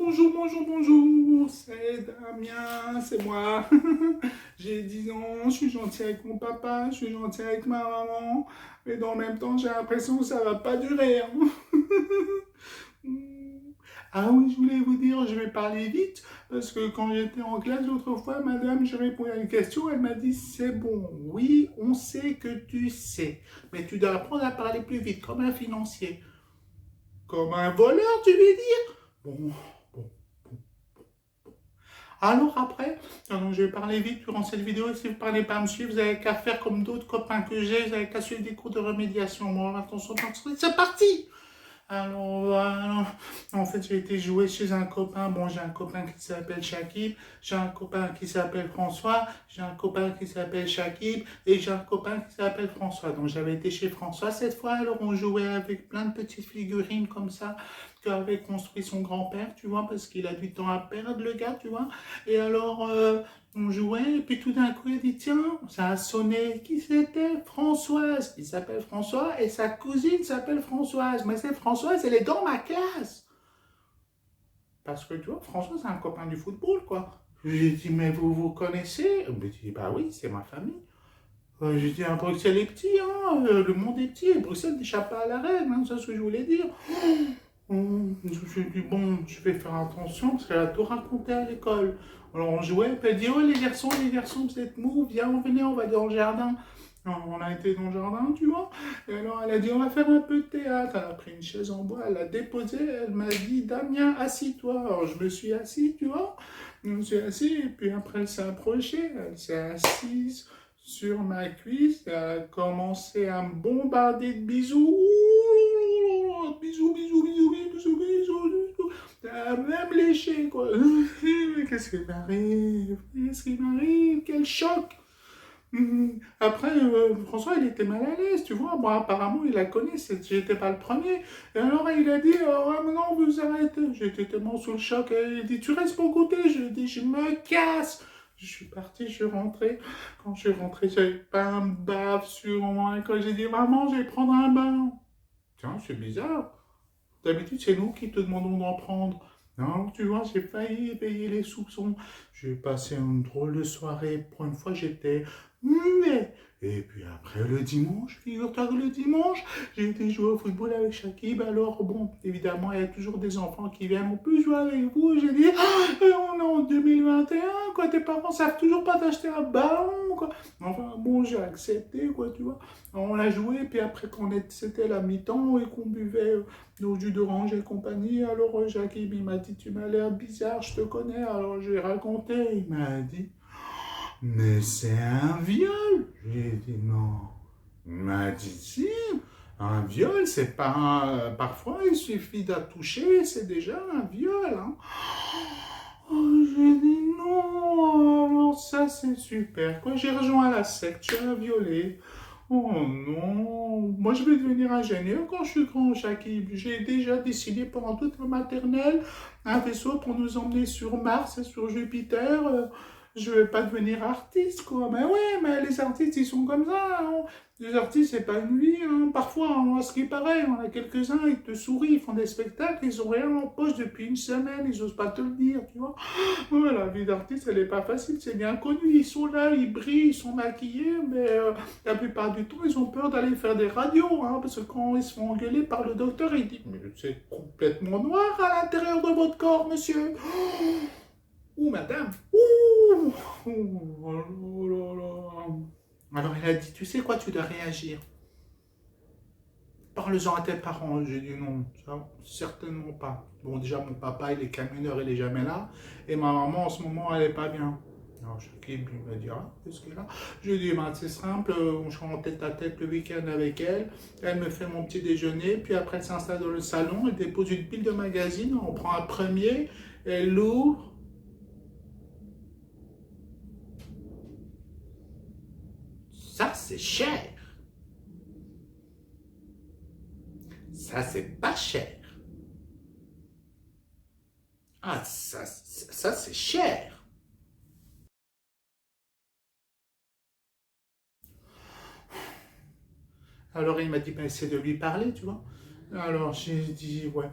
bonjour, c'est Damien, c'est moi. J'ai 10 ans, je suis gentil avec mon papa, je suis gentil avec ma maman, mais dans le même temps, j'ai l'impression que ça va pas durer, hein. Ah oui, je voulais vous dire, je vais parler vite, parce que quand j'étais en classe l'autre fois, madame, je répondais à une question, elle m'a dit, c'est bon, oui, on sait que tu sais, mais tu dois apprendre à parler plus vite, comme un financier. Comme un voleur, tu veux dire? Bon, bon. Alors après, je vais parler vite durant cette vidéo, et si vous ne parlez pas à me suivre, vous n'avez qu'à faire comme d'autres copains que j'ai, vous n'avez qu'à suivre des cours de remédiation. Bon, attention, c'est parti! Alors, voilà. En fait, j'ai été jouer chez un copain. Bon, j'ai un copain qui s'appelle Shakib, j'ai un copain qui s'appelle François, j'ai un copain qui s'appelle Shakib, et j'ai un copain qui s'appelle François. Donc, j'avais été chez François cette fois. Alors, on jouait avec plein de petites figurines comme ça qu'avait construit son grand-père, tu vois, parce qu'il a du temps à perdre, le gars, tu vois. Et alors, on jouait, et puis tout d'un coup, il a dit, tiens, ça a sonné. Qui c'était? Françoise. Il s'appelle François, et sa cousine s'appelle Françoise. Mais c'est Françoise, elle est dans ma classe. Parce que, tu vois, François, c'est un copain du football, quoi. J'ai dit, mais vous vous connaissez? Il me dit, bah oui, c'est ma famille. J'ai dit, Bruxelles est petit, hein, le monde est petit, et Bruxelles n'échappe pas à la règle, hein, c'est ce que je voulais dire. Je me suis dit, bon, je vais faire attention parce qu'elle a tout raconté à l'école. Alors on jouait, puis elle dit, oh les garçons, vous êtes mous, viens, venez, on va dans le jardin. Alors, on a été dans le jardin, tu vois. Et alors elle a dit, on va faire un peu de théâtre. Elle a pris une chaise en bois, elle l'a déposée, elle m'a dit, Damien, assis-toi. Alors je me suis assis, tu vois. Je me suis assis, et puis après elle s'est approchée, elle s'est assise sur ma cuisse, elle a commencé à me bombarder de bisous. Bisous, bisous, bisous, bisous, bisous, bisous. T'as même léché, quoi. Qu'est-ce qui m'arrive? Qu'est-ce qui m'arrive? Quel choc! Après, François, il était mal à l'aise, tu vois. Bon, apparemment, il la connaît, j'étais pas le premier. Et alors, il a dit, oh, ouais, non, vous arrêtez. J'étais tellement sous le choc. Et il dit, tu restes pour goûter. Je lui ai dit, je me casse. Je suis parti, je suis rentré. Quand je suis rentré, j'avais pas un bave sur moi. Et quand j'ai dit, maman, je vais prendre un bain. Tiens, c'est bizarre. D'habitude, c'est nous qui te demandons d'en prendre. Non, tu vois, j'ai failli éveiller les soupçons. J'ai passé une drôle de soirée. Pour une fois, j'étais muet. Et puis après, le dimanche, figure-toi que le dimanche, j'ai été jouer au football avec Shakib. Alors, bon, évidemment, il y a toujours des enfants qui viennent. On peut jouer avec vous. J'ai dit, on est en 2021, quoi. Tes parents savent toujours pas t'acheter un ballon, quoi. Enfin, bon, j'ai accepté, quoi, tu vois. Alors, on a joué. Puis après, quand c'était la mi-temps et qu'on buvait nos jus d'orange et compagnie. Alors Jackie, il m'a dit, tu m'as l'air bizarre, je te connais. Alors j'ai raconté, il m'a dit, mais c'est un viol. J'ai dit, non. Il m'a dit, si, un viol, c'est pas parfois, il suffit de toucher, c'est déjà un viol. Hein. Oh, j'ai dit, non, alors ça c'est super. Quand j'ai rejoint la secte, je suis violé. Oh non, moi je vais devenir ingénieur quand je suis grand, Shakib. J'ai déjà décidé pendant toute ma maternelle un vaisseau pour nous emmener sur Mars et sur Jupiter. Je vais pas devenir artiste, quoi. Mais ouais, mais les artistes, ils sont comme ça. Hein. Les artistes, c'est pas une vie. Hein. Parfois, à ce qui paraît, on a quelques-uns, ils te sourient, ils font des spectacles, ils ont rien en poche depuis une semaine, ils osent pas te le dire, tu vois. Ouais, la vie d'artiste, elle est pas facile, c'est bien connu. Ils sont là, ils brillent, ils sont maquillés, mais la plupart du temps, ils ont peur d'aller faire des radios, hein, parce que quand ils se font engueuler par le docteur, il dit, mais c'est complètement noir à l'intérieur de votre corps, monsieur. Ouh, madame. Ouh, oh là là. Alors, il a dit, tu sais quoi, tu dois réagir. Parle-en à tes parents. J'ai dit non, ça, certainement pas. Bon, déjà, mon papa, il est camionneur, il est jamais là. Et ma maman, en ce moment, elle est pas bien. Alors, Shakib, il me dira, qu'est-ce qu'elle a? Je lui ai dit, ben, c'est simple, on sera en tête à tête le week-end avec elle. Elle me fait mon petit déjeuner, puis après, elle s'installe dans le salon, elle dépose une pile de magazines, on prend un premier, elle l'ouvre. Ça, c'est cher. Ça, c'est pas cher. Ah, ça c'est cher. Alors il m'a dit, ben, essaie de lui parler, tu vois. Alors j'ai dit, ouais,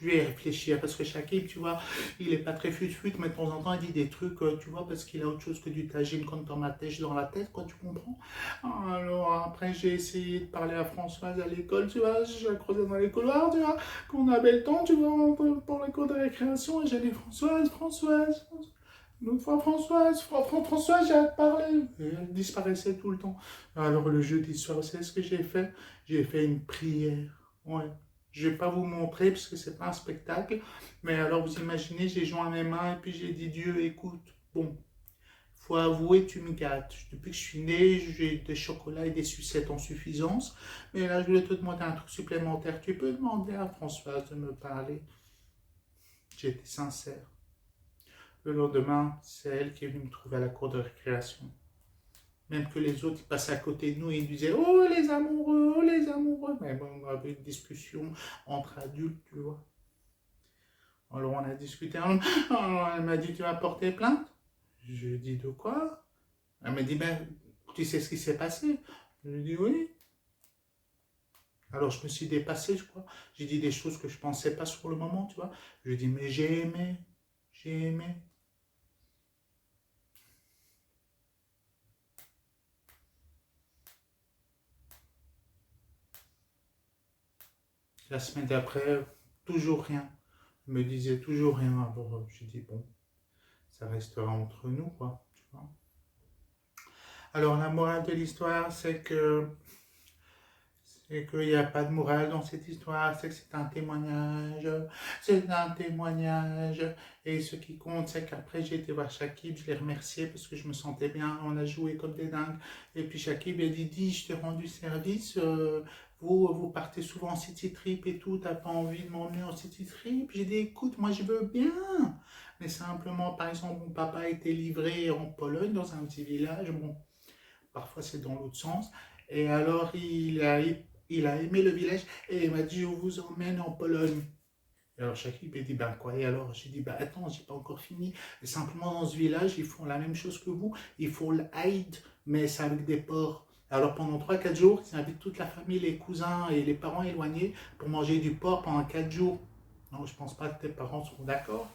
Je vais y réfléchir parce que Shakib, tu vois, il est pas très fut-fut, mais de temps en temps, il dit des trucs, tu vois, parce qu'il a autre chose que du tagine quand dans ma tête, dans la tête, quoi, tu comprends? Alors, après, j'ai essayé de parler à Françoise à l'école, tu vois, je la croisais dans les couloirs, tu vois, quand on avait le temps, tu vois, pour les cours de récréation, et j'ai dit Françoise. Une autre fois, Françoise, j'ai hâte de parler. Et elle disparaissait tout le temps. Alors, le jeudi soir, c'est ce que j'ai fait? J'ai fait une prière. Ouais. Je vais pas vous montrer parce que c'est pas un spectacle. Mais alors, vous imaginez, j'ai joint mes mains et puis j'ai dit, Dieu, écoute, bon, faut avouer, tu me gâtes. Depuis que je suis né, j'ai des chocolats et des sucettes en suffisance. Mais là, je voulais te demander un truc supplémentaire. Tu peux demander à Françoise de me parler. J'ai été sincère. Le lendemain, c'est elle qui est venue me trouver à la cour de récréation. Même que les autres, ils passaient à côté de nous et ils disaient oh les amoureux, oh les amoureux. Mais bon, on avait une discussion entre adultes, tu vois. Alors on a discuté. Alors, elle m'a dit tu vas porter plainte. Je lui ai dit de quoi? Elle m'a dit ben tu sais ce qui s'est passé? Je lui ai dit oui. Alors je me suis dépassé, je crois. J'ai dit des choses que je pensais pas sur le moment, tu vois. Je lui ai dit mais j'ai aimé, j'ai aimé. La semaine d'après, toujours rien. Elle me disait toujours rien. Alors j'ai dit bon, ça restera entre nous, quoi. Tu vois. Alors la morale de l'histoire, c'est qu'il n'y a pas de morale dans cette histoire, c'est que c'est un témoignage, et ce qui compte, c'est qu'après j'ai été voir Shakib, je l'ai remercié parce que je me sentais bien, on a joué comme des dingues, et puis Shakib a dit, dis, je t'ai rendu service, vous partez souvent en city trip et tout, t'as pas envie de m'emmener en city trip? J'ai dit, écoute, moi je veux bien, mais simplement, par exemple, mon papa a été livré en Pologne, dans un petit village, bon, parfois c'est dans l'autre sens, et alors il a aimé le village et il m'a dit, je vous emmène en Pologne. Et alors Shakib a dit, ben quoi? Et alors j'ai dit, ben attends, j'ai pas encore fini. Et simplement dans ce village, ils font la même chose que vous. Ils font l'Aïd, mais c'est avec des porcs. Alors pendant 3 4 jours, ils invitent toute la famille, les cousins et les parents éloignés pour manger du porc pendant 4 jours. Non, je pense pas que tes parents seront d'accord.